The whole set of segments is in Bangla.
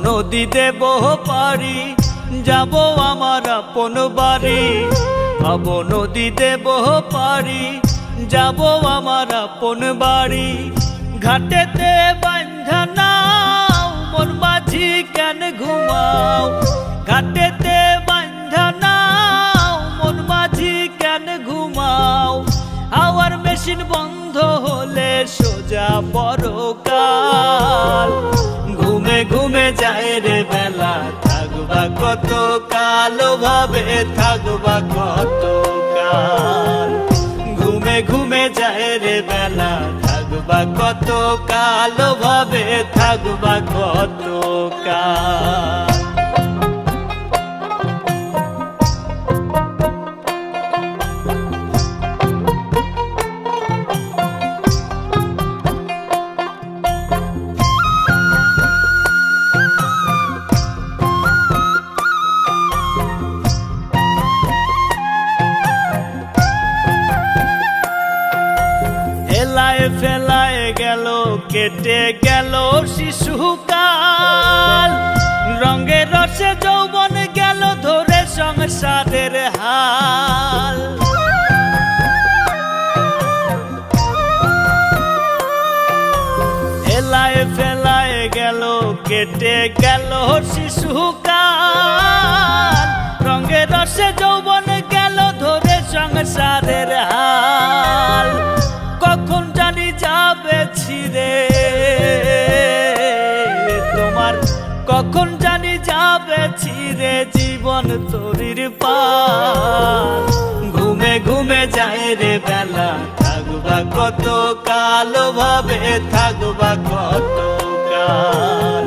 নদী দেব পারি, যাব আমার আপন বাড়ি। ভাব নদী দেব পারি, যাব আমার আপন বাড়ি। ঘাটেতে বান্ধা নাও, মন মাঝি কেন ঘুমাও? ঘাটেতে বান্ধা নাও, মন মাঝি কেন ঘুমাও? হাওয়ার মেশিন বন্ধ হলে সোজা পরকাল। ঘুমে ঘুমে যায় রে বেলা, থাকবা কত কাল, ভাবে থাকবা কত কাল। ঘুমে ঘুমে যায় রে বেলা, থাকবা কত কাল, ভাবে থাকবা কত কাল। ফেলায় গেল, কেটে গেল শিশুকাল। রঙে রসে যৌবন গেল ধরে সংসারের হাল। এলায় ফেলায় গেল, কেটে গেল শিশুকাল। রঙে রসে যৌবন গেল ধরে সংসারের হাল। কখন জানি যাবে ছিঁড়ে তোমার, কখন জানি যাবে ছিঁড়ে জীবন তরির পাল। ঘুমে ঘুমে যায় রে বেলা, থাকবা কত কাল, ভাবে থাকবা কত কাল।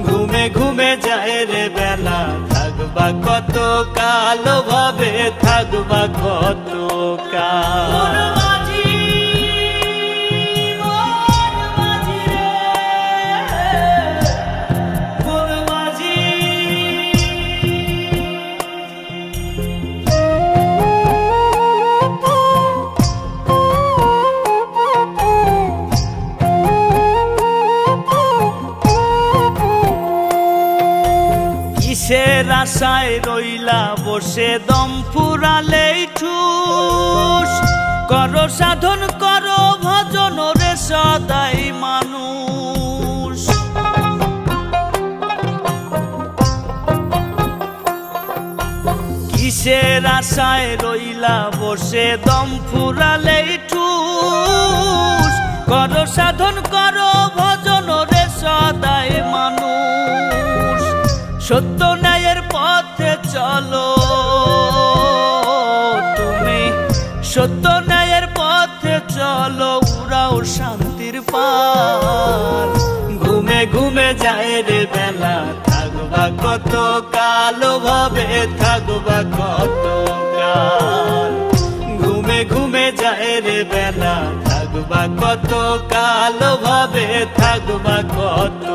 ঘুমে ঘুমে যায় রে বেলা, থাকবা কত কাল, ভাবে থাকবা কত কাল। কিসের আশায় রইলা বসে, দম ফুরালেই ঠুস। করো সাধন করো ভজন রে সদাই মানুষ। কিসের আশায় রইলা বসে, দম ফুরালেই ঠুস। করো সাধন করো ভজন রে সদাই মানুষ। সত্য ন্যায়ের পথে চলো তুমি, সত্য ন্যায়ের পথে চলো, উড়াও শান্তির পাল। ঘুমে ঘুমে যায় রে বেলা, থাকবা কত কাল, ভাবে থাকবা কত কাল। ঘুমে ঘুমে যায় রে বেলা, থাকবা কত কাল, ভাবে থাকবা কত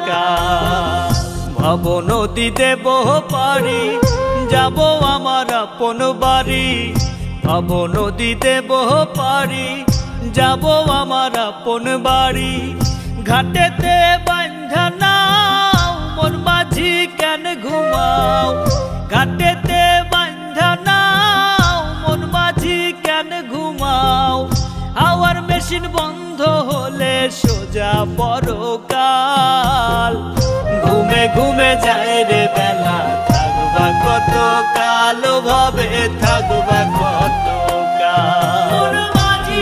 কাল। ভাব নদী দেব পারি, যাব আমার আপন বাড়ি। ভাব নদী দেব পারি, যাব আমার আপন বাড়ি। ঘাটেতে বান্ধা নাও, মন মাঝি কেন ঘুমাও? ঘাটেতে বান্ধা নাও, মন মাঝি কেন ঘুমাও? হাওয়ার মেশিন বন্ধ হলে সোজা পরকাল। ঘুমে ঘুমে যায় রে বেলা, থাকবা কত কাল, ভাবে থাকবা কত কাল।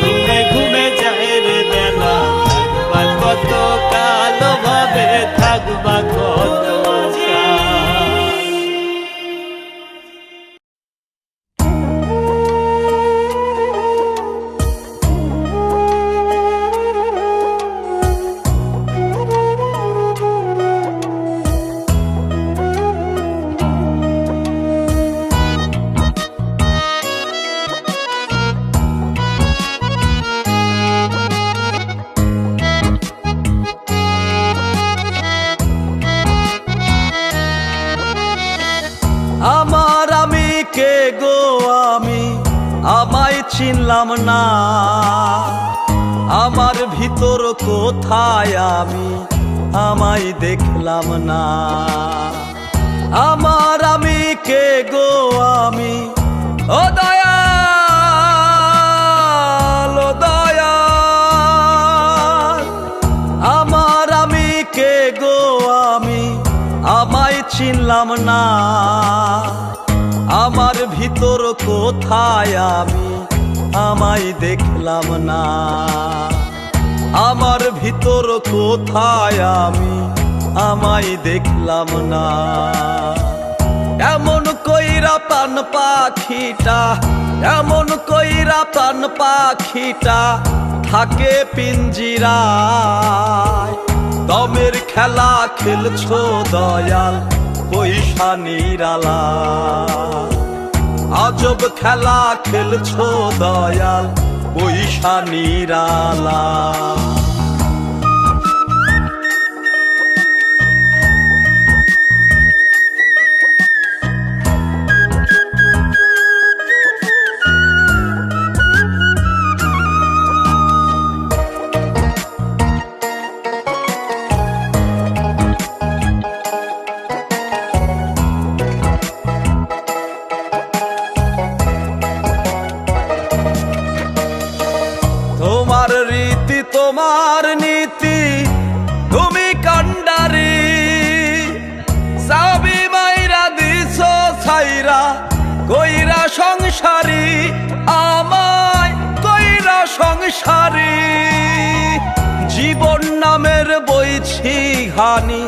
ঘুমে ঘুমে যায় রে বেলা, থাকবা কত কাল, ভাবে থাকবা কত কাল। আমার আমি কে গো, আমি আমায় চিনলাম না। আমার ভিতর কোথায় আমি আমায় দেখলাম না। আমার আমি কে গো আমি, ও দয়াল ও দয়াল। আমার আমি কে গো আমি আমায় চিনলাম না। আমার ভিতর কোথায় আমি আমায় দেখলাম না। আমার ভিতর কোথায় আমি আমায় দেখলাম না। এমন কইরা প্রাণ পাখিটা, এমন কইরা প্রাণ পাখিটা থাকে পিঞ্জিরায়। দমের খেলা খেলছো দয়াল পয়সা নিরালা। আজব খেলা খেলছো দয়াল পয়সা নিরালা। তোমার রীতি তোমার নীতি তুমি কান্ডারি। সাবি মাইরা দিছো ছাইরা কইরা সংসারী, আমায় কইরা সংসারী। জীবন নামের বইছি ঘানি,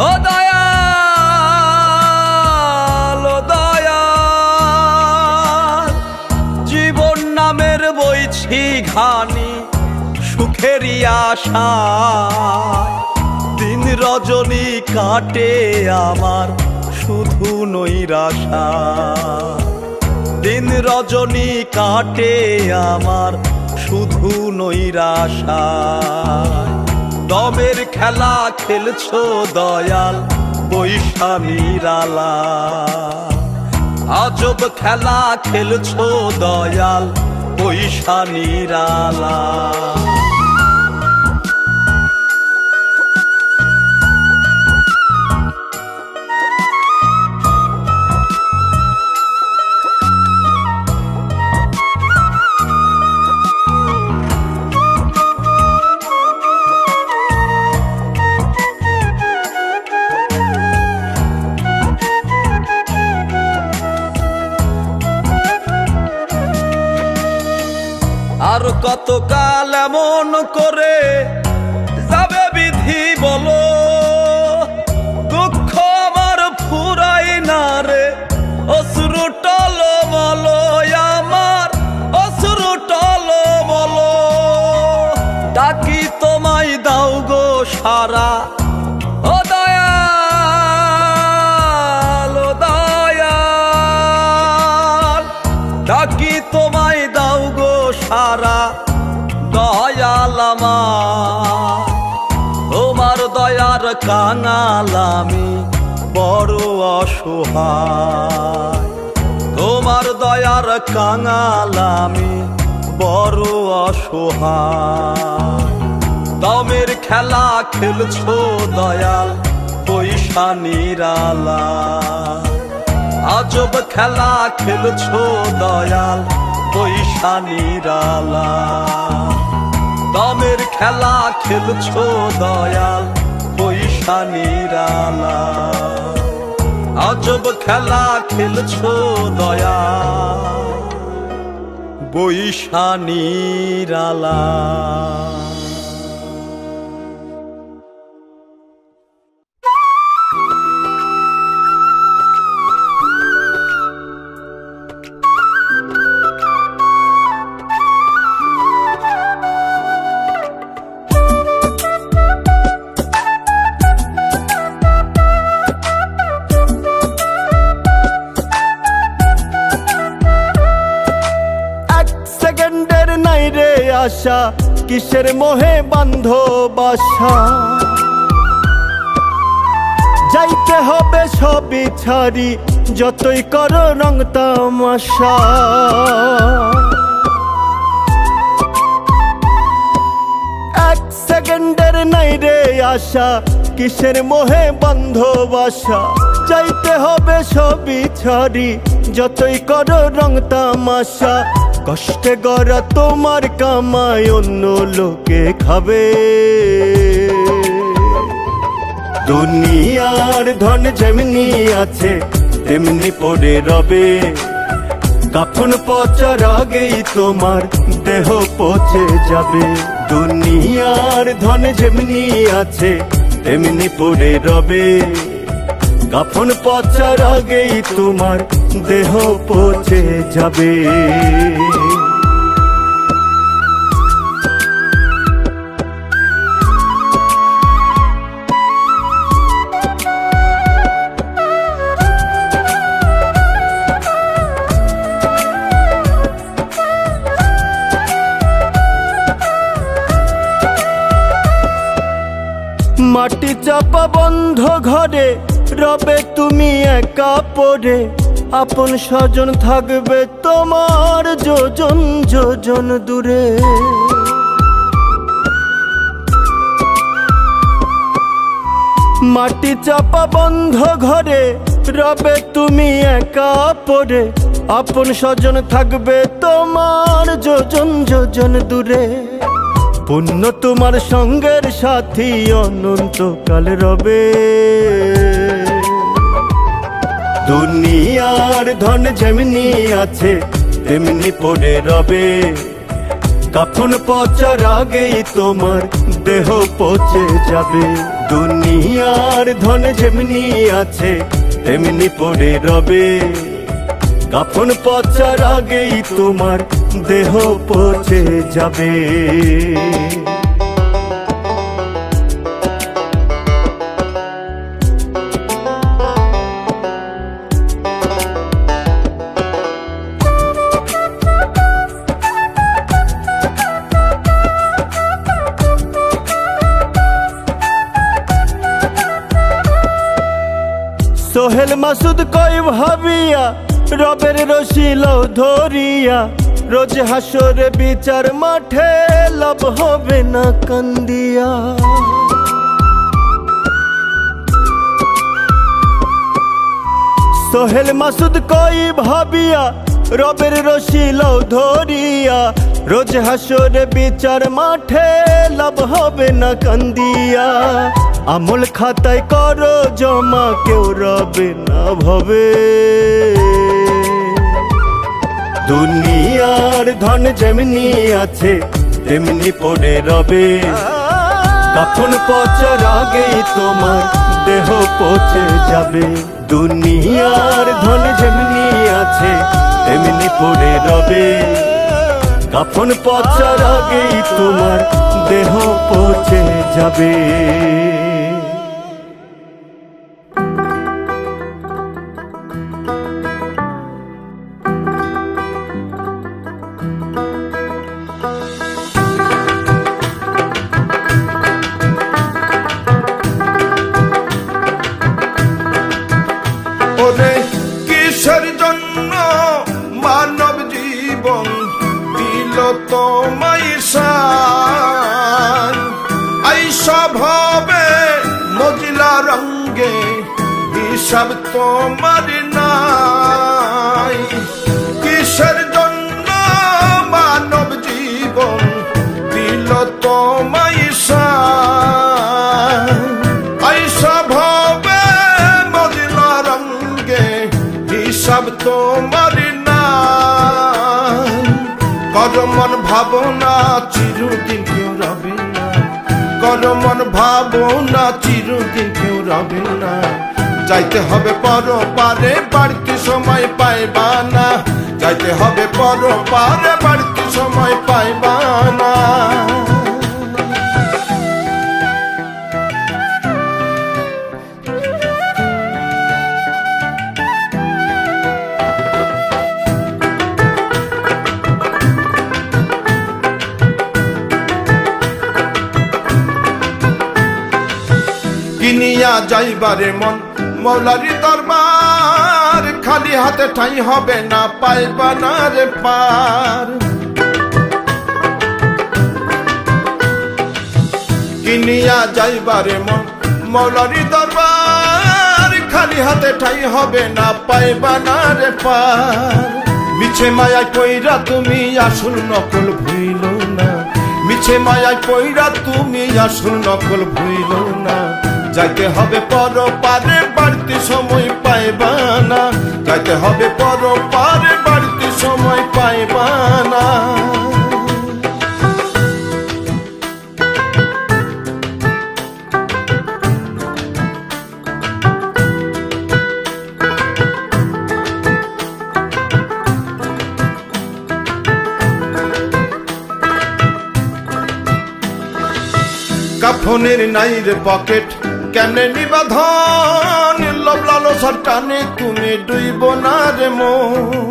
ও দয়াল ও দয়াল। জীবন নামের বইছি ঘানি সুখেরই আশা। দিন রজনী কাটে আমার শুধু নৈরাশা। দিন রজনী কাটে আমার শুধু নৈরাশা। দমের খেলা খেলছো দয়াল পয়সা নিরালা। আজব খেলা খেলছো দয়াল পয়সা নিরালা। আর কতকাল এমন করে যাবে বিধি বলো। দুঃখ আমার ফুরাই না রে অশ্রু টলমল। আমার অশ্রু টলমল। ডাকি তোমায় দাও গো সারা, ও দয়াল ও দয়াল। ডাকি তোমায় দাও গো সারা দয়াল আমার। তোমার দয়ার কাঙাল আমি বড় অসহায়। তোমার দয়ার কাঙাল আমি বড় অসহায়। দমের খেলা খেলছো দয়াল পয়সা নিরালা। আজব খেলা খেলছো দয়াল পয়সা নিরালা। দমের খেলা খেলছো দয়াল পয়সা নিরালা। আজব খেলা খেলছো দয়াল পয়সা নিরালা। আশা কিসের মোহে বান্ধ বাসা। যাইতে হবে সবই ছাড়ি যতই করো রং তামাশা। নাই রে আশা, কিসের মোহে বন্ধ বাসা। চাইতে হবে সবই ছাড়ি, যতই করো রং তামাশা। কষ্টে গড়া তোমার কামাই অন্য লোকে খাবে। দুনিয়ার ধন যেমনি আছে তেমনি পড়ে রবে। কাফন পচার আগেই তোমার দেহ পচে যাবে। দুনিয়ার ধন যেমনি আছে তেমনি পড়ে রবে। কাফন পচার আগেই তোমার দেহ পচে যাবে। মাটি চাপা বন্ধ ঘরে রবে তুমি একা পড়ে। আপন স্বজন থাকবে তোমার যোজন যোজন দূরে। মাটি চাপা বন্ধ ঘরে রবে তুমি একা পড়ে। আপন স্বজন থাকবে তোমার যোজন যোজন দূরে। পুণ্য তোমার সঙ্গের সাথী অনন্তকাল রবে। দুনিয়ার ধন যেমনি আছে তেমনি পড়ে রবে। কাফন পচার আগেই তোমার দেহ পচে যাবে। দুনিয়ার ধন যেমনি আছে তেমনি পড়ে রবে। কাফন পচার আগেই তোমার দেহ পচে যাবে। সোহেল মাসুদ কই ভাবিয়া রবের রশিল ধরিয়া। রোজ হাসরে বিচার মাঠে লাভ হবে না কান্দিয়া। সোহেল মাসুদ কই ভাবিয়া রবের রশিল ধরিয়া। রোজ হাসরে বিচার মাঠে লাভ হবে না কান্দিয়া। আমল খাতায় করো জমা কেউ রবে না ভবে। দুনিয়ার ধন যেমনি আছে তেমনি পড়ে রবে। কাফন পচার আগেই তোমার দেহ পচে যাবে। দুনিয়ার ধন যেমনি আছে তেমনি পড়ে রবে। কাফন পচার আগেই তোমার দেহ পচে যাবে। ওরে কিসের জন্য মানব জীবন দিল তোমায় সান। আইসা ভাবে মজিলা রঙ্গে হিসাব তোমার নাই। কিসের জন্য মানব জীবন দিল তোমায় সান। আইসা ভাবে মজিলা রঙ্গে হিসাব তোমার নাই। করমন ভাবনা চিরদিন কেউ রবে না। করমন ভাবনা চিরদিন কেউ রবে না। যাইতে হবে পরপারে বাড়তি সময় পাইবা না। যাইতে হবে পরপারে বাড়তি সময় পাইবা না। কিনিয়া যাইবারে মন মৌলারি দরবার। খালি হাতে ঠাই হবে না পাইবা না রে পার। কিনিয়া যাইবারে মন মৌলারি দরবার, খালি হাতে ঠাই হবে না, পাইবা না রে পার। মিছে মায়ায় পইরা তুমি আসল নকল ভুইল না, মিছে মায়ায় পইরা তুমি আসল নকল ভুইল না। যাইতে হবে পর পারে, বাড়তি সময় পাইবা না, যাইতে হবে পর পারে, বাড়তি সময় পাইবা না। কাফনের নাই রে পকেট, কেমনে নিবাধন, লোভ লালসার টানে তুমি ডুইব না রে মন।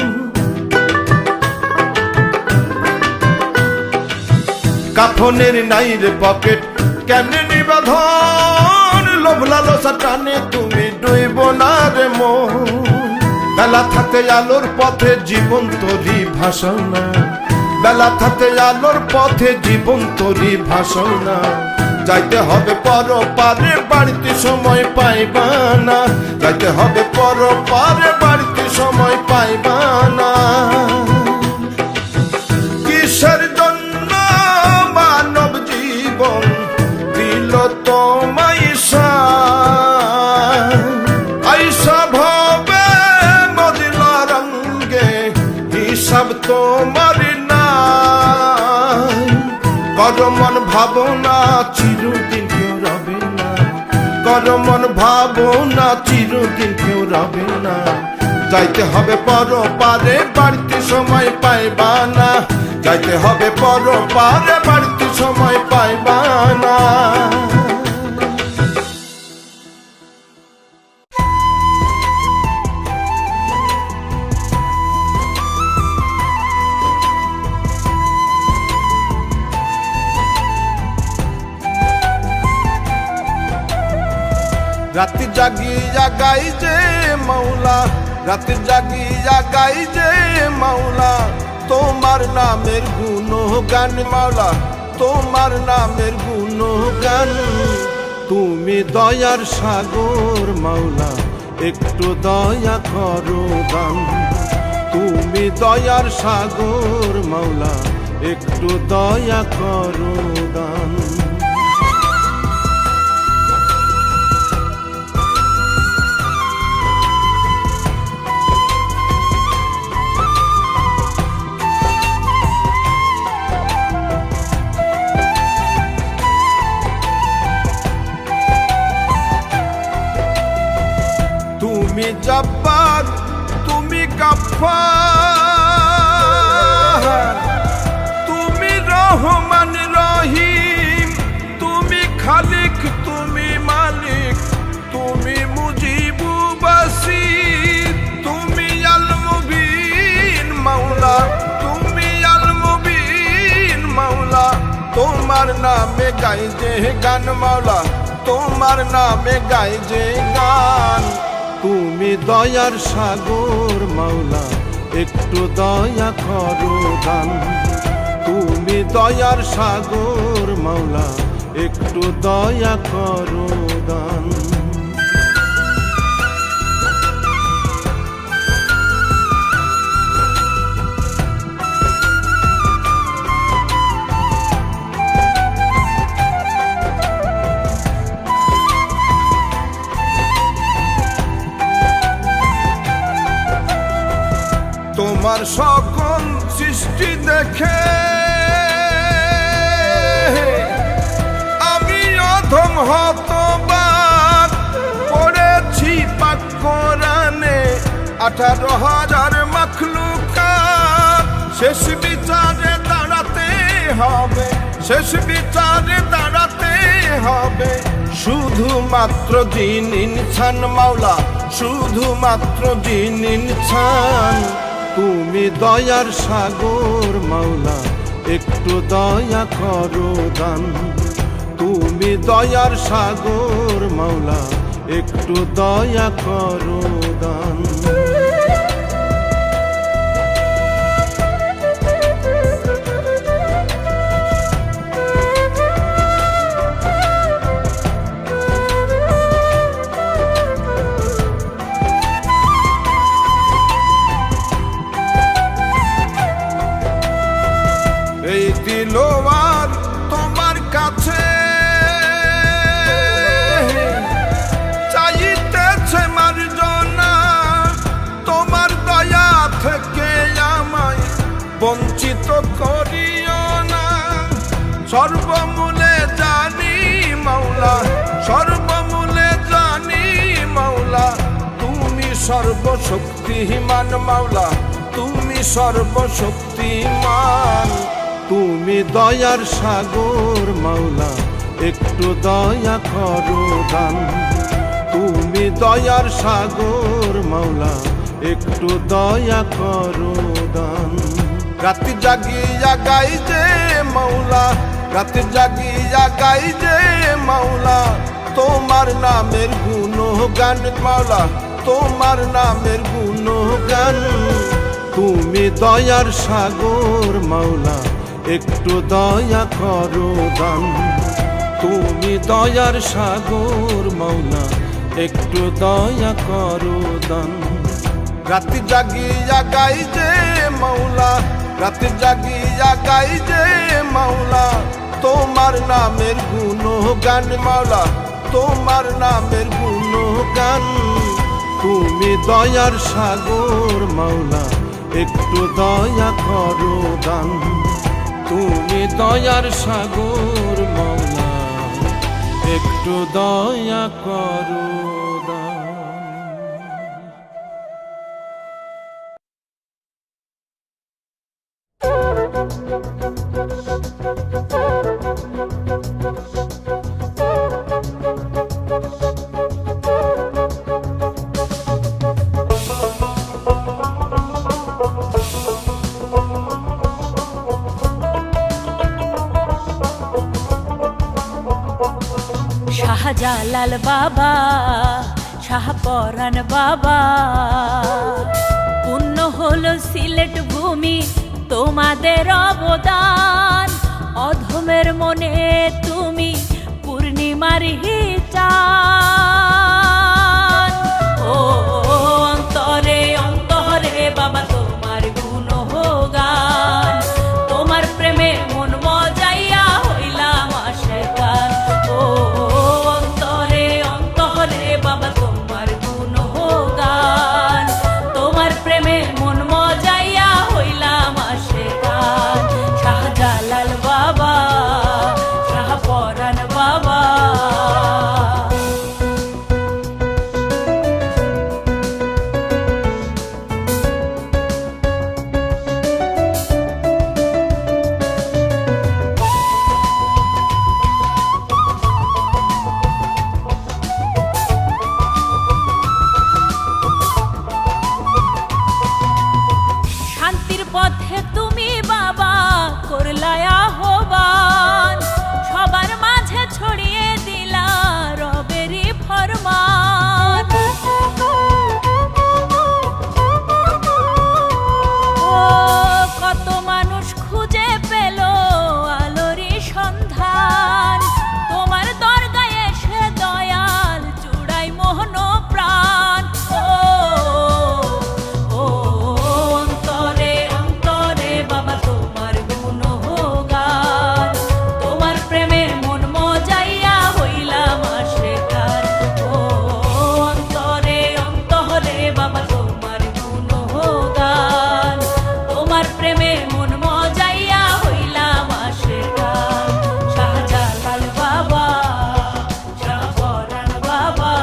কাফনের নাই রে পকেট, কেমনে নিবাধন, লোভ লালসার টানে তুমি ডুইব না রে মন। বেলা থাকে আলোর পথে জীবন তোরি ভাষণা, বেলা থাকে আলোর পথে জীবন তোরি ভাষণা। যাইতে হবে পর পারে, বাড়তি সময় পাইবা না, যাইতে হবে পর পারে, বাড়তি সময় পাইবা না। কিসের জন্য মানব জীবন দিল তোমায় আইসা ভবে মদিল রঙ্গে, হিসাব তোমার না। কর মন ভাবনা চিরদিন কেউ রবে না, কর মন ভাবনা চিরদিন কেউ রবে না। যাইতে হবে পর পারে, বাড়তি সময় পাইবা না, যাইতে হবে পর পারে, বাড়তি সময় পাইবা না। রাত জাগিয়া গাই যে মাওলা, রাত জাগিয়া গাই যে মাওলা, তোমার নামের গুণগান মাওলা, তোমার নামের গুণগান। তুমি দয়ার সাগর মাওলা, একটু দয়া করো দান। তুমি দয়ার সাগর মাওলা, একটু দয়া করো দান। তুমি জব্বার, তুমি গফফার, তুমি রহমান রহিম, তুমি খালিক, তুমি মালিক, তুমি মুজিবু বাসির, তুমি আল মুবিন মাওলা, তুমি আল মুবিন মাওলা। তোমার নামে গাই যে গান মাওলা, তোমার নামে গাই যে গান। তুমি দয়ার সাগর মাওলা, একটু দয়া করো দান। তুমি দয়ার সাগর মাওলা, একটু দয়া করো দান। তোমার সকল সৃষ্টি দেখে আমি অধম হতবাক, পড়েছি পাক কোরআনে 18,000 মাখলুকাত। শেষ বিচারে দাঁড়াতে হবে, শেষ বিচারে দাঁড়াতে হবে, শুধুমাত্র জিন ইনসান মাওলা, শুধুমাত্র জিন ইনসান। তুমি দয়ার সাগর মাওলা, একটু দয়া করো দান। তুমি দয়ার সাগর মাওলা, একটু দয়া করো দান। কাছে চাইতেছে মার্জনা, তোমার দয়া থেকে আমায় বঞ্চিত করিও না। সর্বমূলে জানি মাওলা, সর্বমূলে জানি মাওলা, তুমি সর্বশক্তিমান মাওলা, তুমি সর্বশক্তিমান। তুমি দয়ার সাগর মাওলা, একটু দয়া করো দান। তুমি দয়ার সাগর মাওলা, একটু দয়া করো দান। রাতে জাগিয়া গাই যে মাওলা, রাতে জাগিয়া গাই যে মাওলা, তোমার নামের গুণগান মাওলা, তোমার নামের গুণগান। তুমি দয়ার সাগর মাওলা, একটু দয়া করো দান। তুমি দয়ার সাগর মাওলা, একটু দয়া করো দান। রাতে জাগিয়া গাই যে মাওলা, রাতে জাগিয়া গাই যে মাওলা, তোমার নামের গুণগান মাওলা, তোমার নামের গুণগান। তুমি দয়ার সাগর মাওলা, একটু দয়া করো দান। তুমি দয়ার সাগর মাওলা, একটু দয়া করো দান। শাহজালাল বাবা, শাহপরাণ বাবা, পূর্ণ হলো সিলেট ভূমি তোমাদের অবদান। অধমের মনে তুমি পূর্ণিমার চাঁদ। ও অন্তরে অন্তরে বাবা তোমার গুণগান, তোমার প্রেমে মন মজাইয়া হইলাম আশিকান। ও অন্তরে অন্তরে বাবা তোমার গুণগান, তোমার প্রেমে মন মজাইয়া হইলাম আশিকান। শাহজালাল বাবা, শাহপরাণ বাবা। শান্তির পথে তুমি বাবা করলাই আহ্বান, সবার মাঝে ছড়িয়ে দিলা রবেরই ফরমান। ও কত মানুষ খুঁজে পেল আলোরই সন্ধান, তোমার দরগায় এসে দয়াল চূড়াই মোহন প্রাণ। ও অন্তরে অন্তরে বাবা তোমার গুণগান, তোমার প্রেমে মন মজাইয়া হইলাম আশিকান। ও অন্তরে অন্তরে বাবা তোমার গুণগান, তোমার প্রেমে মন মজাইয়া হইলাম আশিকান। শাহজালাল বাবা, শাহপরাণ বাবা।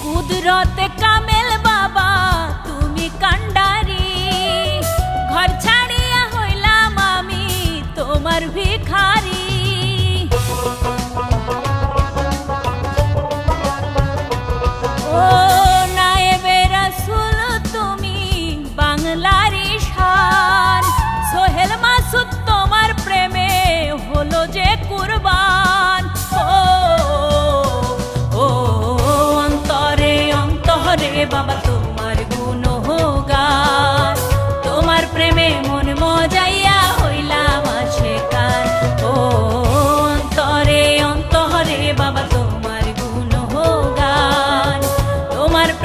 কুদরতে কামেল বাবা তুমি কান্ডারি, ঘর ছাড়িয়া হইলাম আমি তোমার ভিখারি। ও নায়েবে রাসূল তুমি বাংলারি শান, সোহেল মাসুদ তোমার প্রেমে হলো যে কুরবান। ও অন্তরে অন্তরে বাবা তোমার গুণগান,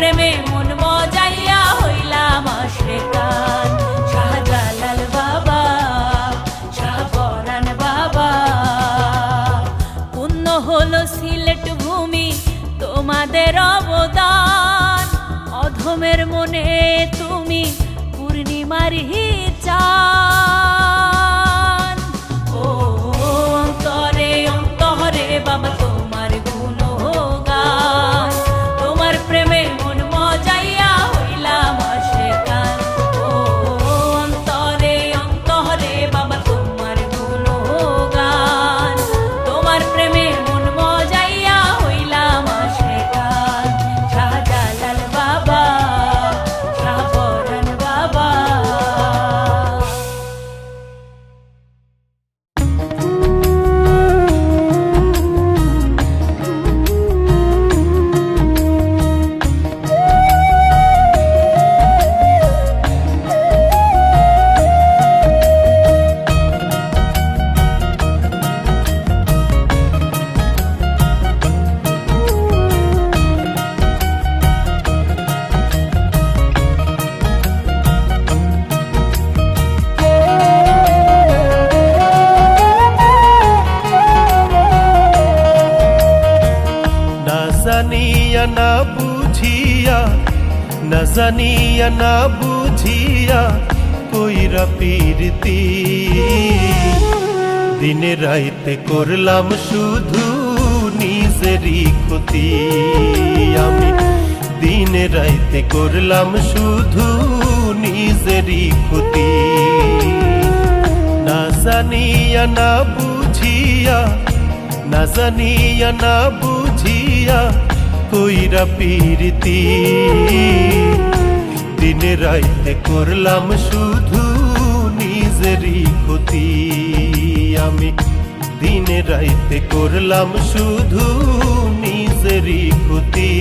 প্রেমে মন মজাইয়া হইলাম আশিকান। শাহজালাল বাবা, শাহপরাণ বাবা, পুণ্য হলো সিলেট ভূমি তোমাদের অবদান। অধমের মনে তুমি পূর্ণিমারি চান। ও অন্তরে অন্তরে বাবা তোমার গুণগান, তোমার প্রেমে মন মজাইয়া হইলাম আশিকান। ও অন্তরে অন্তরে বাবা তোমার গুণগান, তোমার প্রেমে মন মজাইয়া হইলাম আশিকান। শাহজালাল বাবা, শাহপরাণ বাবা। না জানিয়া না বুঝিয়া, না জানিয়া না বুঝিয়া কইরা পীরতি, দিনে রাইতে করলাম শুধু নিজেরই ক্ষতি। আমি দিনে রাইতে করলাম শুধু নিজেরই ক্ষতি। না জানিয়া না বুঝিয়া, না জানিয়া না বুঝিয়া কইরা পীরতি, দিনে রাইতে করলাম শুধু নিজেরই ক্ষতি। আমি দিনে রাইতে করলাম শুধু নিজেরই ক্ষতি।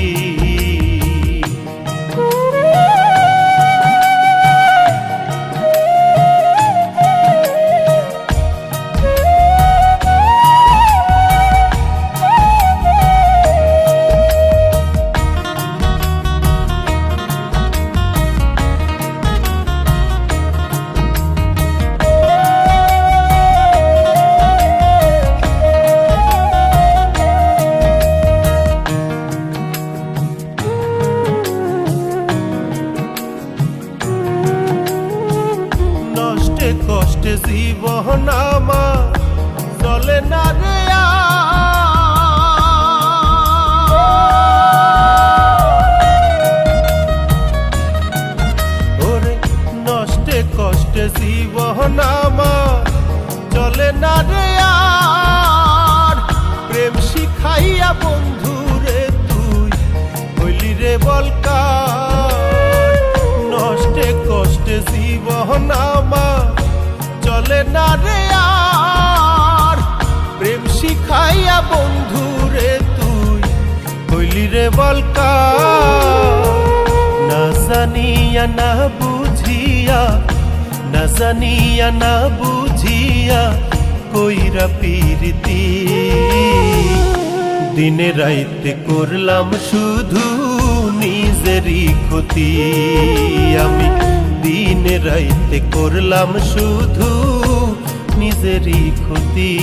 নষ্টে কষ্টে জীবন আমার চলে না রে ওরে, নষ্টে কষ্টে জীবন আমার চলে না রে আর। প্রেম শিখাইয়া বন্ধু রে তুই হইলি রে বলকার। নষ্টে কষ্টে জীবন আমার চলে না রে আর। প্রেম শিখাইয়া বন্ধু রে তুই হইলি রে বলকার। না জানিয়া না বুঝিয়া, না জানিয়া না বুঝিয়া কইরা পীরতি, দিনে রাইতে করলাম শুধু নিজেরই ক্ষতি। আমি দিনে রাইতে করলাম শুধু নিজেরই ক্ষতি।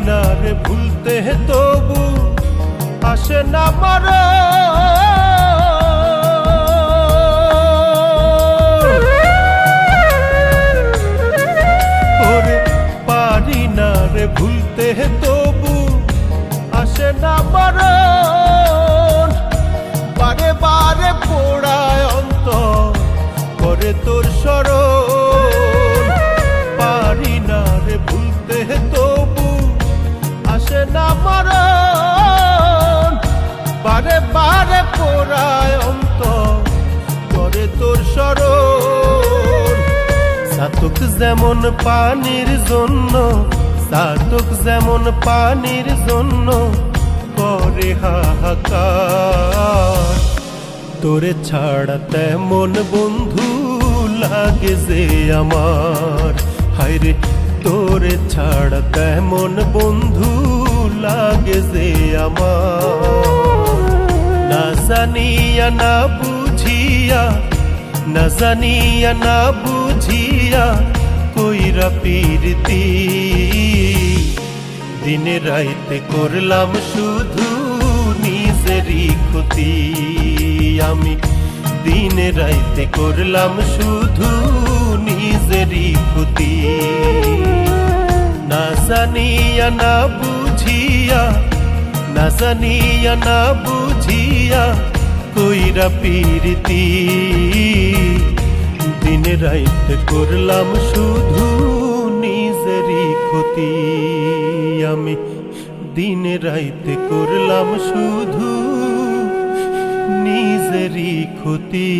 না রে ভুলতে তবু আসে না মরে। ওরে পারি না রে ভুলতে তবু আসে না মরে। বারে বারে পোড়ায় অন্তর করে তোর স্মরণ। পারি না রে ভুলতে তবু সাধক যেমন পানির জন্য, সাধক যেমন পানির জন্য করে হাহাকার, তোরে ছাড়া তেমন বন্ধু লাগে যে আমার। হায়রে তোরে ছাড়া তেমন বন্ধু লাগে যে আমার। না জানিয়া না বুঝিয়া, না জানিয়া না বুঝিয়া কইরা প্রীতি, দিনে রাইতে করলাম শুধু নিজেরই ক্ষতি। আমি দিনে রাইতে করলাম শুধু নিজেরই ক্ষতি। না জানিয়া না বুঝিয়া, না জানিয়া না বুঝিয়া কইরা প্রীতি, দিনে রাইতে করলাম শুধু নিজেরই ক্ষতি। আমি দিনে রাইতে করলাম শুধু নিজেরই ক্ষতি।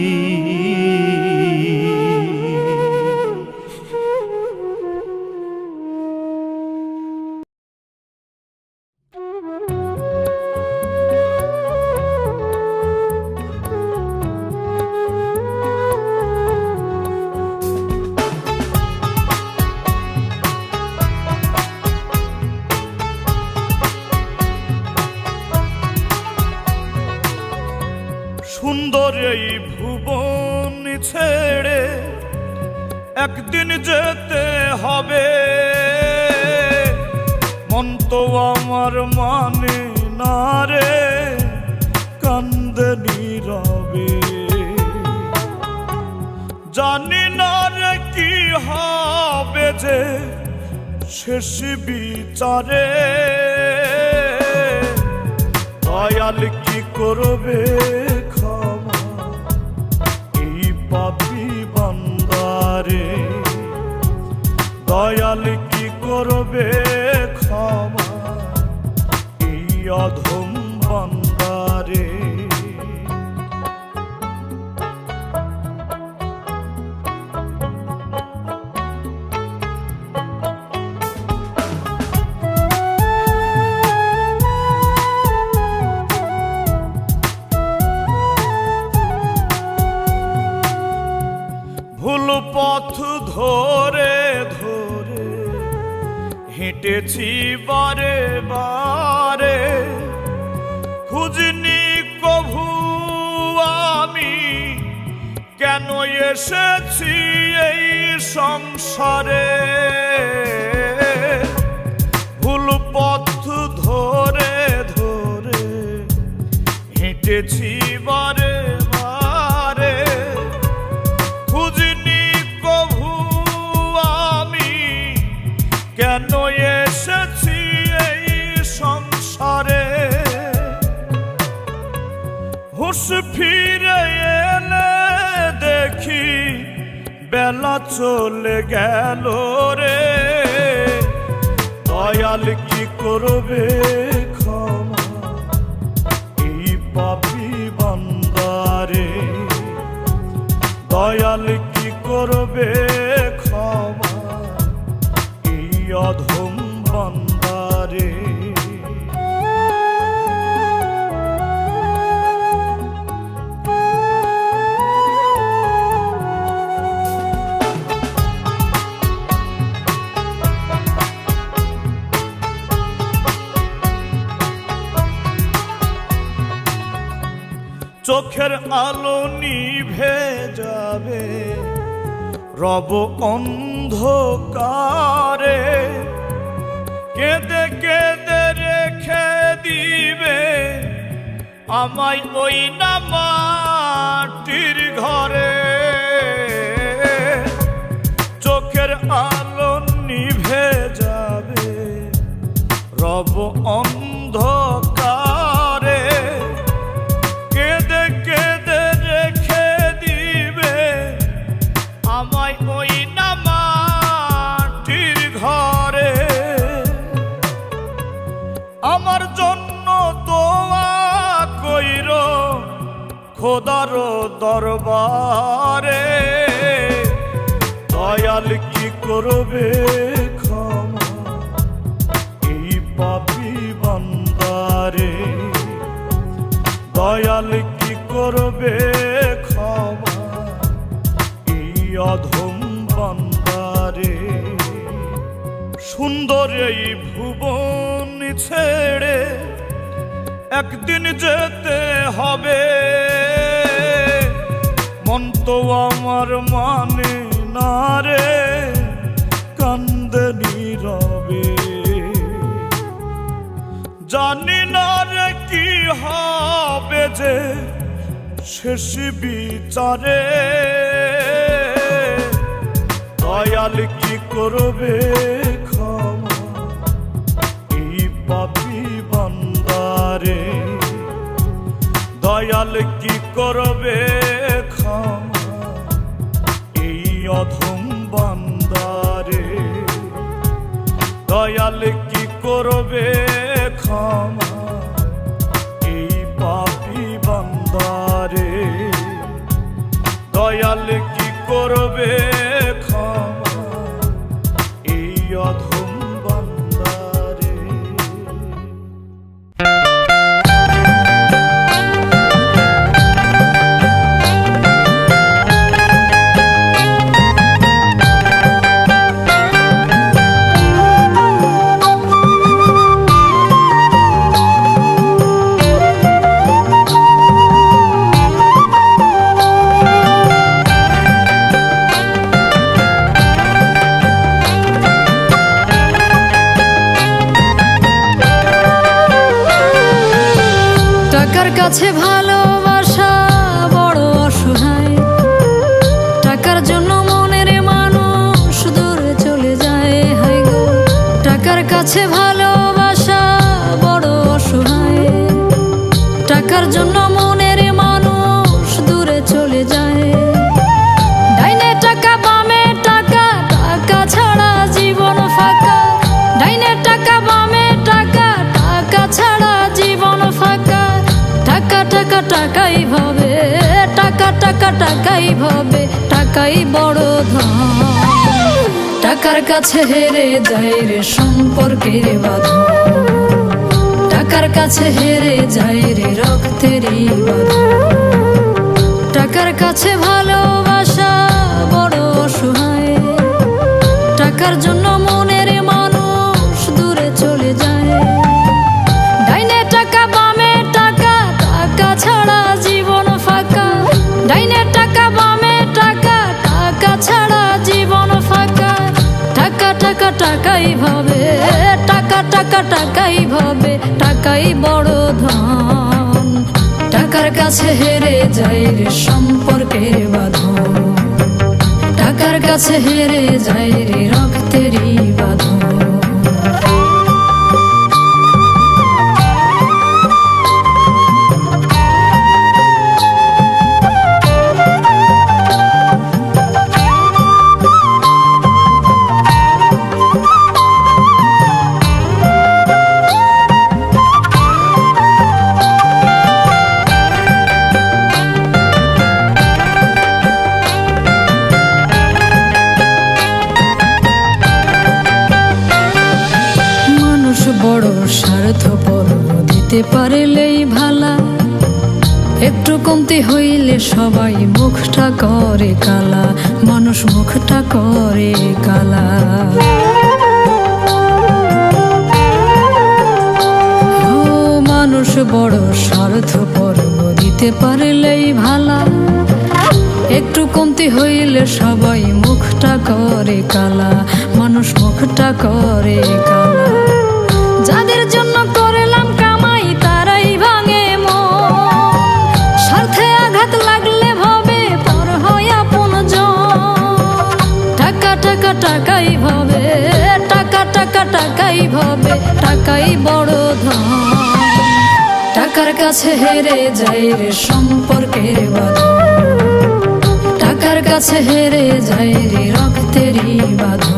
সুন্দর এই ভুবন ছেড়ে একদিন যেতে হবে, মন তো আমার মানে না রে, কান্দে নীরবে। জানি না রে কি হবে যে শেষ বিচারে, দয়াল কি করবে ক্ষমা এই পাপী বান্দারে, দয়াল কি করবে ক্ষমা এই অধম বান্দারে। ভুল পথ ধরে ধরে হেঁটেছি বারে বারে, খুঁজিনি কভু আমি কেন এসেছি এই সংসারে। ভুল পথ ধরে ধরে হেঁটেছি বারে বারে, খুঁজিনি কভু আমি কেন এসেছি এই সংসারে। হুঁশ ফিরে এলে দেখি বেলা চলে গেল রে, দয়াল কি করবে ক্ষমা এই পাপী বান্দারে, দয়াল কি করবে ক্ষমা এই অধম বান্দারে। চোখের আলো নিভে যাবে রব অন্ধকারে, কেঁদে কেঁদে রেখে দিবে আমায় ওই না মাটির ঘরে। চোখের আলো নিভে যাবে রব অন্ধকারে, কেঁদে কেঁদে রেখে দিবে আমায় ওই না মাটির ঘরে। আমার জন্য দোয়া কইর খোদার দরবারে, দয়াল কি করবে ক্ষমা এই পাপী বান্দারে, দয়াল কি করবে ক্ষমা এই অধম বান্দারে। সুন্দর এই ভুবন ছেড়ে একদিন যেতে হবে, মন তো আমার মানে না রে, কান্দে নীরবে। জানি না রে কি হবে যে শেষ বিচারে, দয়াল কি করবে ক্ষমা এই পাপী বান্দারে, দয়াল কি করবে ক্ষমা এই অধম বান্দারে, দয়াল কি করবে ক্ষমা এই পাপী বান্দারে, দয়াল কি করবে ক্ষমা এই অধম বান্দারে। টাকার কাছে ভালোবাসা বড় অসহায়, টাকার জন্য মনের মানুষ দূরে চলে যায়। হায় গো, টাকার কাছে ভালোবাসা বড় অসহায়, টাকার জন্য মনের মানুষ দূরে চলে যায়। ডাইনে টাকা বামে টাকা, টাকা ছাড়া জীবন ফাঁকা। ডাইনে টাকা বামে টাকা, টাকা ছাড়া জীবন ফাঁকা। টাকা টাকা টাকাই ভাবে, টাকা টাকা টাকাই ভাবে, টাকাই বড় ধন। টাকার কাছে হেরে যায় রে সম্পর্কের বাঁধন, টাকার কাছে হেরে যায় রে রক্তেরই বাঁধন। টাকার কাছে ভালোবাসা বড় অসহায়, টাকার জন্য মনের মানুষ দূরে চলে যায়। ডাইনে টাকা বামে টাকা, টাকা ছাড়া জীবন ফাঁকা। ডাইনে টাকা বামে টাকা, টাকা ছাড়া জীবন ফাঁকা। টাকা টাকা টাকাই ভাবে, টাকা টাকা টাকাই ভাবে, টাকাই বড় ধন। টাকার কাছে হেরে যায় রে সম্পর্কের বাঁধন, টাকার কাছে হেরে যায় রে রক্তেরই বাঁধন। বড় স্বার্থপর, দিতে পারলেই ভালা। একটু কমতি হইলে সবাই মুখটা করে কালা, মানুষ মুখটা করে কালা। ও মানুষ বড় স্বার্থপর, দিতে পারলেই ভালা। একটু কমতি হইলে সবাই মুখটা করে কালা, মানুষ মুখটা করে কালা। যাদের জন্য করলাম কামাই তারাই ভাঙে মন, স্বার্থে আঘাত লাগলে ভাবে পর হয় আপনজন। টাকা টাকা টাকাই ভাবে, টাকা টাকা টাকাই ভাবে, টাকাই বড় ধন। টাকার কাছে হেরে যায় রে সম্পর্কের বাঁধন, টাকার কাছে হেরে যায় রে রক্তেরই বাঁধন।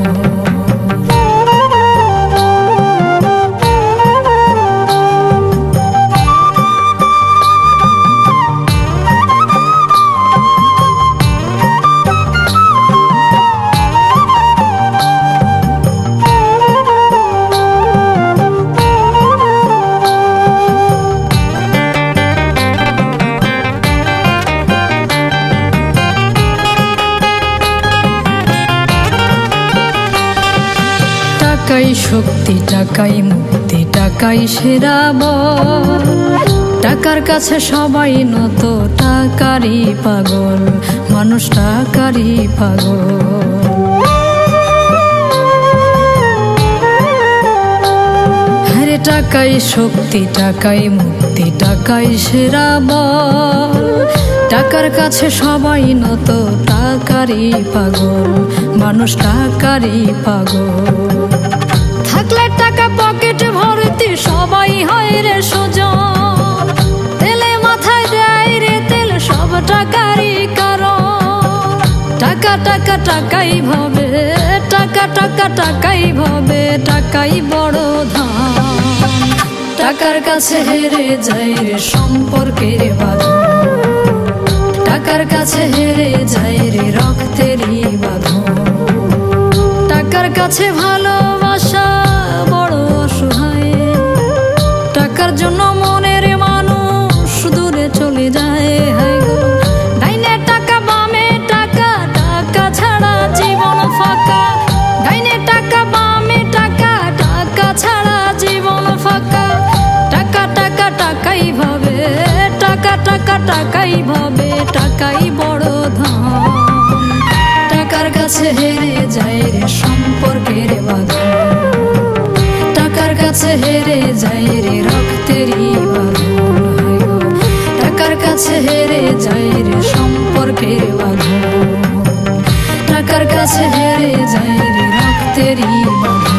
টাকাই শক্তি, টাকাই মুক্তি, টাকাই সেরা বল। টাকার কাছে সবাই নত, টাকারই পাগল, মানুষ টাকারই পাগল। হ্যাঁ, টাকাই শক্তি, টাকাই মুক্তি, টাকাই সেরা বল। টাকার কাছে সবাই নত, টাকারই পাগল, মানুষ টাকারই পাগল। থাকলে টাকা পকেটে ভর্তি, সবাই হয় রে সুজন। তেলে মাথায় দেয় রে তেল, সব টাকারই কারণ। টাকা টাকা টাকাই ভাবে, টাকা টাকা টাকাই ভাবে, টাকাই বড় ধন। টাকার কাছে হেরে যায় রে সম্পর্কের বাঁধন। টাকার কাছে হেরে যায় রে রক্তেরই বাঁধন। টাকার কাছে ভালোবাসা বড় অসহায়। টাকার জন্য মনের মানুষ দূরে চলে যায়। হায় গো, ডাইনে টাকা বামে টাকা, টাকা ছাড়া জীবন ফাঁকা। ডাইনে টাকা বামে টাকা, টাকা ছাড়া জীবন ফাঁকা। টাকা টাকা টাকাই ভাবে, টাকা টাকা টাকাই ভাবে, টাকাই বড় ধন। টাকার কাছে হেরে যায় রে সম্পর্কের বাঁধন। টাকার কাছে হেরে যায় রে রক্তেরই বাঁধন। হায় গো, টাকার কাছে হেরে যায় রে সম্পর্কের বাঁধন। টাকার কাছে হেরে যায় রে রক্তেরই বাঁধন।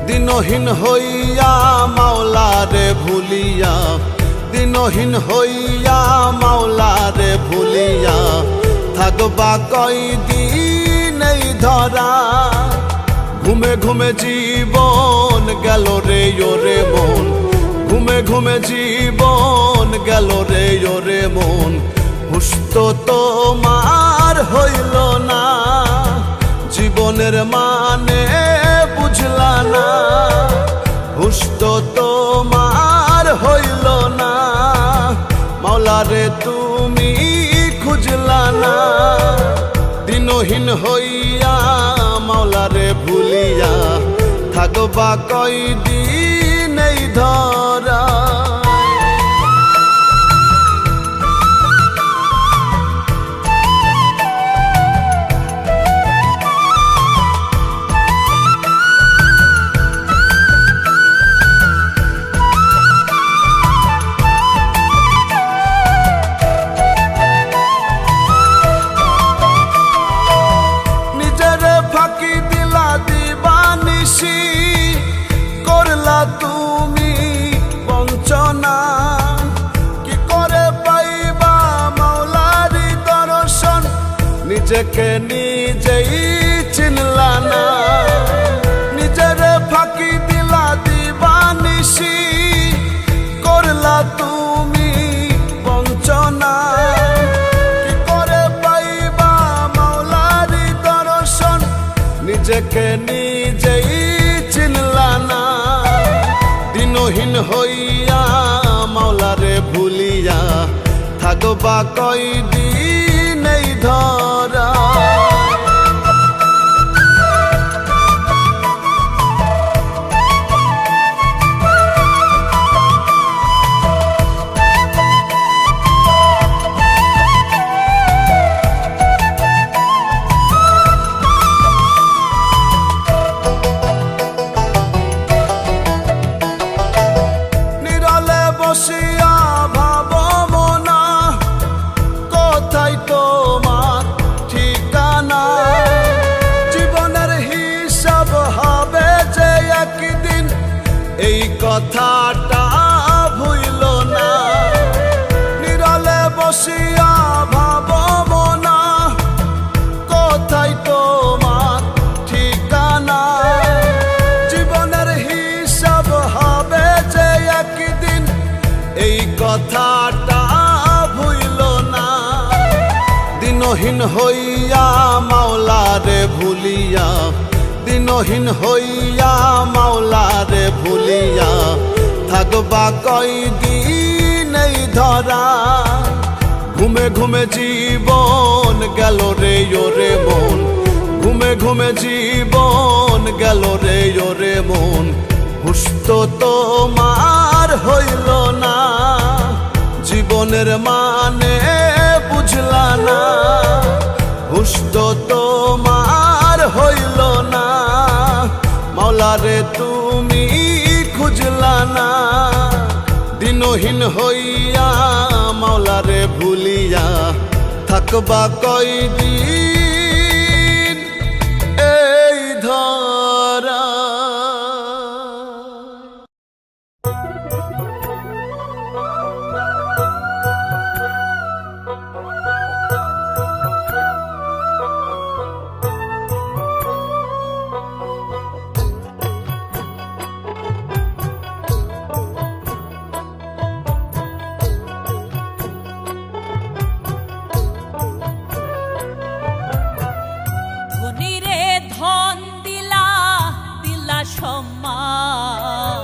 দিনহীন হইয়া মাওলারে ভুলিয়া, দিনহীন হইয়া মাওলারে ভুলিয়া, থাকবা কয়দিন এই ধরা। ঘুমে ঘুমে জীবন গেল রে ওরে মন, ঘুমে ঘুমে জীবন গেল রে ওরে মন। হুশ তো তোমার হইল না, জীবনের মানে বুঝলা না। হুশ তো তোমার হইল না, মাওলারে তুমি খুঁজলা না। দিনহীন হইয়া মাওলারে ভুলিয়া, থাকবা কয়দিন এই ধরা। করলা তুমি বঞ্চনা, কি করে পাইবা মাওলারি দর্শন, নিজেকে নিজেই চিনলা না। নিজের ফাঁকি দিলা দিবানিশি, করলা তুমি বঞ্চনা, কি করে পাইবা মাওলারি দর্শন, নিজেকে নিজেই চিনলা না। দিনহীন হইয়া মাওলারে ভুলিয়া, থাকবা কয়দিন এই ধরা। বসিয়া ভাবো মনা, কোথায় তোমার দিনহীন হইয়া মাওলারে ভুলিয়া, দিনহীন হইয়া মাওলারে ভুলিয়া, থাকবা কয়দিন এই ধরা। ঘুমে ঘুমে জীবন গেল রে ওরে মন, ঘুমে ঘুমে জীবন গেল রে ওরে মন। হুশ তো তোমার হইল না, জীবনের মানে বুঝলা না। হুশ তো তোমার হইল না, মাওলারে তুমি খুঁজলা না। দিনহীন হইয়া মাওলারে ভুলিয়া, থাকবা কয়দিন এই ধরা। ধনীরে ধন দিলা, দিলা সম্মান,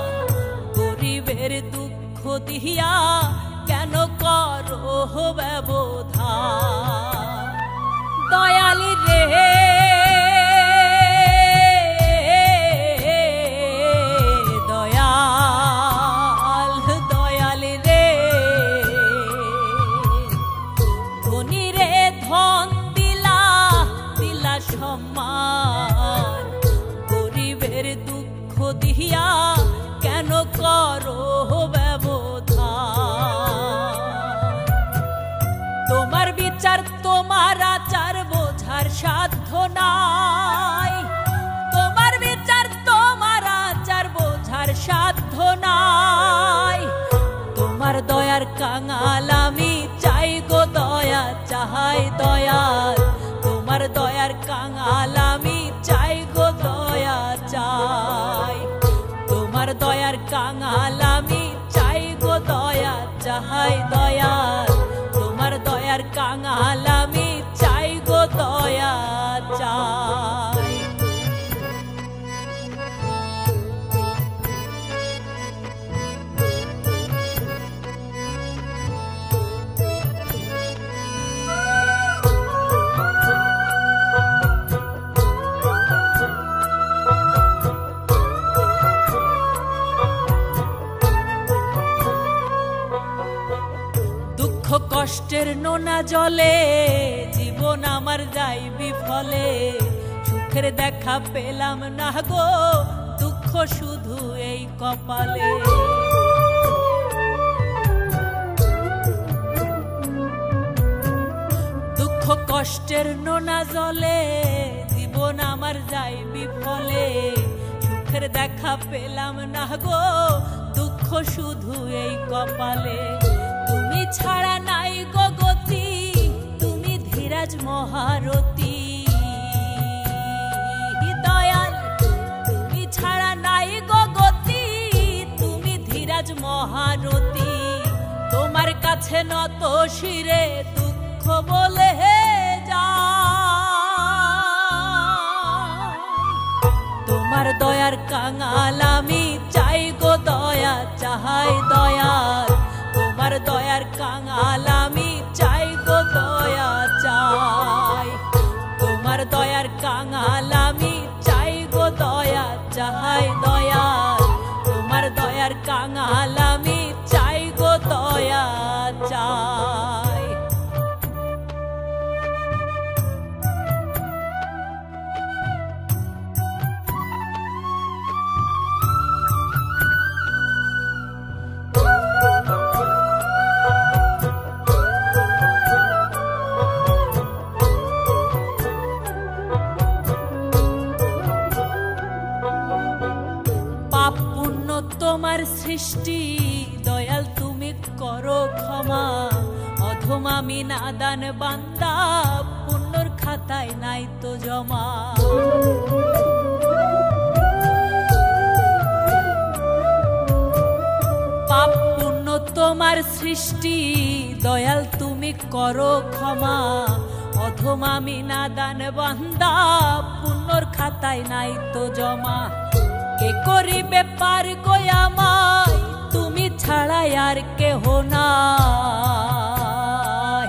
গরিবের দুঃখ দিয়া কেন করো ব্যবধান। দয়ালি রে দয়াল, দয়ালি রে ধনীরে ধন দিলা, দিলা সম্মান, গরিবের দুঃখ দিয়া কেন করো ব্যবধান। তোমার বিচার তোমার আচার বোঝার সাধ্য নাই, তোমার বিচার তোমার আচার বোঝার সাধ্য নাই। তোমার দয়ার কাঙাল আমি চাই গো দয়া চাহাই দয়াল, তোমার দয়ার কাঙাল আমি চাই গো দয়া চাই। তোমার দয়ার কাঙাল আমি চাই গো দয়া চাহাই দয়াল, তোমার দয়ার কাঙাল আমি চাই গো দয়া চাই। দুঃখ কষ্টের নোনা জলে জীবন আমার যাই বিফলে, সুখের দেখা পেলাম না গো দুঃখ শুধু এই কপালে। দুঃখ কষ্টের নোনা জলে জীবন আমার যাই বিফলে, সুখের দেখা পেলাম না গো দুঃখ শুধু এই কপালে। তুমি ছাড়া নাই গো গতি, তুমি ধীরাজ মহারথী দয়াল। তুমি ছাড়া নাই গো গতি, তুমি ধীরাজ মহারথী। তোমার কাছে নত শিরে দুঃখ বলে যা, তোমার দয়ার কাঙাল আমি চাই গো দয়া চাহাই দয়াল, তোমার দয়ার কাঙাল আমি চাই গো দয়া চাই। তোমার দয়ার কাঙাল আমি চাই গো দয়া চাহাই দয়াল, তোমার দয়ার কাঙাল আমি চাই গো দয়া চাই। পাপ পুণ্য তোমার সৃষ্টি দয়াল, তুমি করো ক্ষমা। অধম আমি নাদান বান্দা, পুণ্যর খাতায় নাই তো জমা। পাপ পুণ্য তোমার সৃষ্টি দয়াল, তুমি করো ক্ষমা। অধম আমি নাদান বান্দা, পুণ্যর খাতায় নাই তো জমা। কে করিবে পার গো আমায়, তুমি ছাড়া আর কেহ না।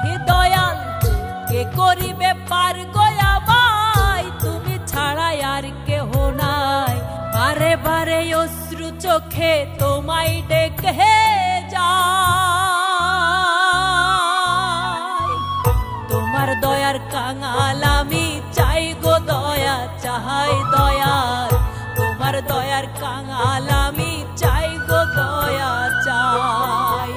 হে দয়াল, কে করিবে পার গো আমায়, তুমি ছাড়া আর কেহ নাই। বারে বারে অশ্রু চোখে তোমায় ডেকে যাই। তোমার দয়ার কাঙাল আমি চাই গো দয়া চাহাই দয়াল। তোমার দয়ার কাঙাল আমি চাই গো দয়া চাই।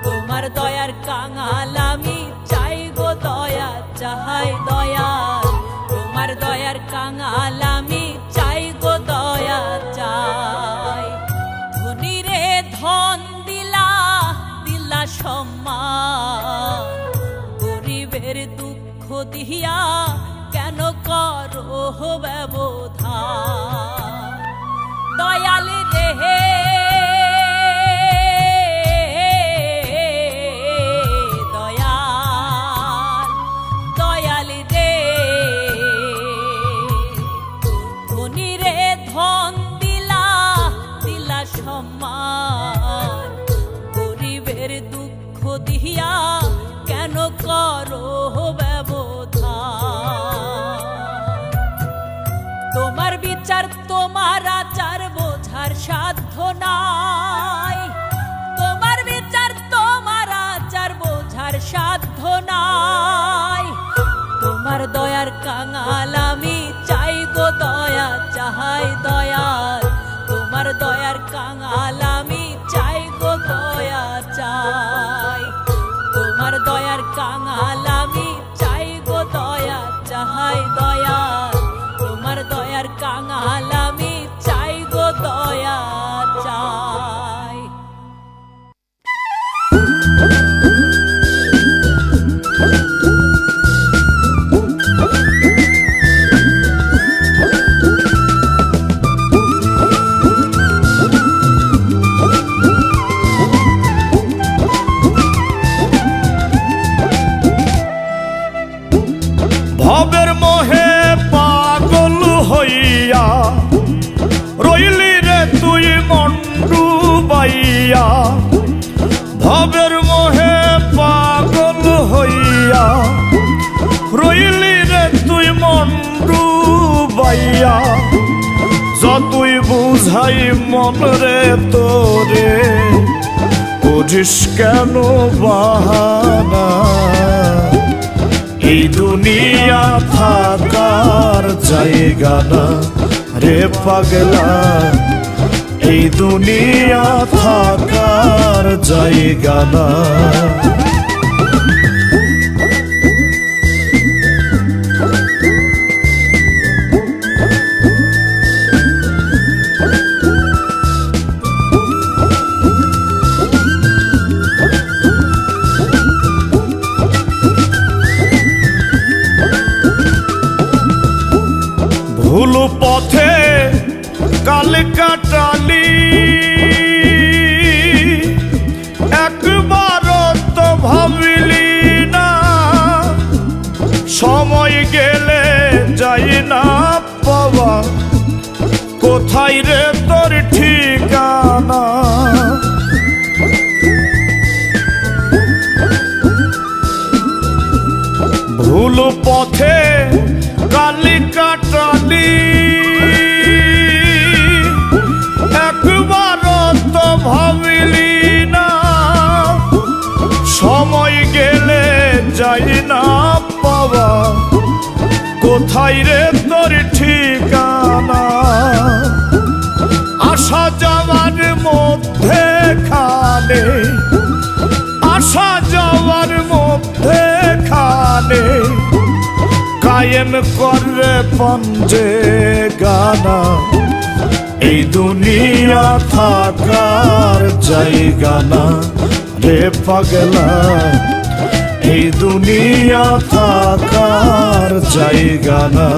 তোমার দয়ার কাঙাল আমি চাই গো দয়া চাহাই দয়াল। তোমার দয়ার কাঙাল আমি চাই গো দয়া চাই। ধনী রে ধন দিলা, দিলা সম্মান, গরিবের দুঃখ দিয়া কেন করো ব্যবধান। দয়াল রে দয়াল, দয়াল রে ধনী রে ধন দিলা, দিলা সম্মান, গরিবের দুঃখ দিয়া কেন করো ব্যবধান। তোমার বিচার তোমার আচার বোঝার সাধ্য নাই। তোমার বিচার তোমার আচার বোঝার সাধ্য নাই। তোমার দয়ার কাঙাল আমি চাই গো দয়া চাহাই দয়াল। তোমার দয়ার কাঙাল আমি চাই গো দয়া চাই। তোমার দয়ার কাঙাল আমি চাই গো দয়া চাহাই দয়াল। তোমার দয়ার কাঙাল আমি চাই গো দয়া চাই। ভবের মোহে পাগল হইয়া রইলি রে তুই মন ডুবাইয়া। ভবের মোহে পাগল হইয়া রইলি রে তুই মন ডুবাইয়া। যতই বুঝাই মন রে তোরে, বুঝিস কেন বাহানা। এই দুনিয়া থাকার জায়গা না রে পাগলা। এই দুনিয়া থাকার জায়গা না। ভুল পথে কাল কাটালি, একবার তো ভাবিলি না। সময় গেলে যাই না পাওয়া, কোথায় রে তোর ঠিকানা। ভুল পথে কালি কাটালি, একবার তো ভাবিলি না। সময় গেলে যাই না পাওয়া, কোথায় রে তোর ঠিকানা। আসা যাওয়ার মধ্যে খানে, আসা যাওয়ার মধ্যে খানে কায়েম করে পঞ্জে গানা। এই দুনিয়া থাকার জায়গা না রে পাগলা। এই দুনিয়া থাকার জায়গা না।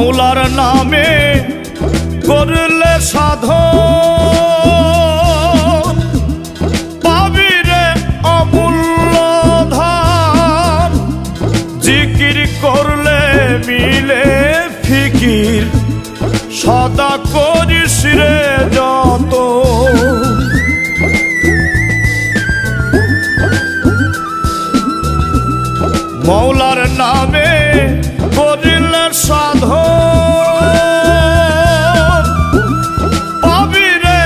মৌলার নামে করলে সাধন পাবি রে অমূল্য ধন জিকির করলে মিলে ফিকির সদা করিস রে যত মৌলার নামে করিলে সাধন পাবি রে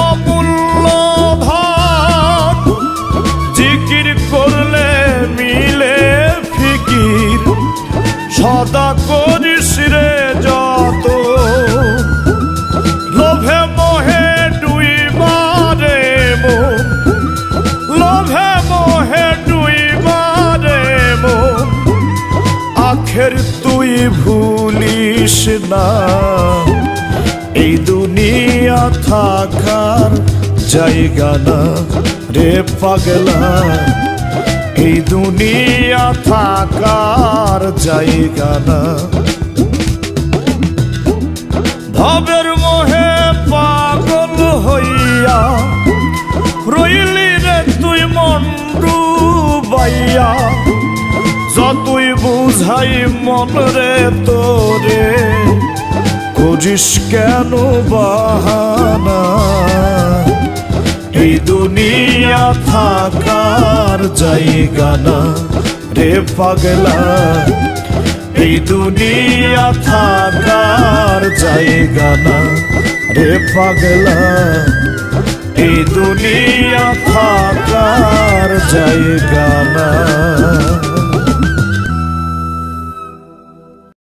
অমূল্য ধন জিকির করলে মিলে ফিকির সদা করিস রে যত লোভে মোহে ডুই মারে মন লোভে মোহে ডুই মারে মন আখের তুই ভুলিস না এই দুনিয়া থাকার জায়গা না রে পাগলা এই দুনিয়া থাকার জায়গা না ভবের মোহে পাগল হইয়া রইলি রে তুই মন ডুবাইয়া যতই বুঝাই মন রে তোরে করিস কেন বাহানা এই দুনিয়া থাকার জায়গা না রে পাগলা এই দুনিয়া থাকার জায়গা না রে পাগলা এই দুনিয়া থাকার জায়গা না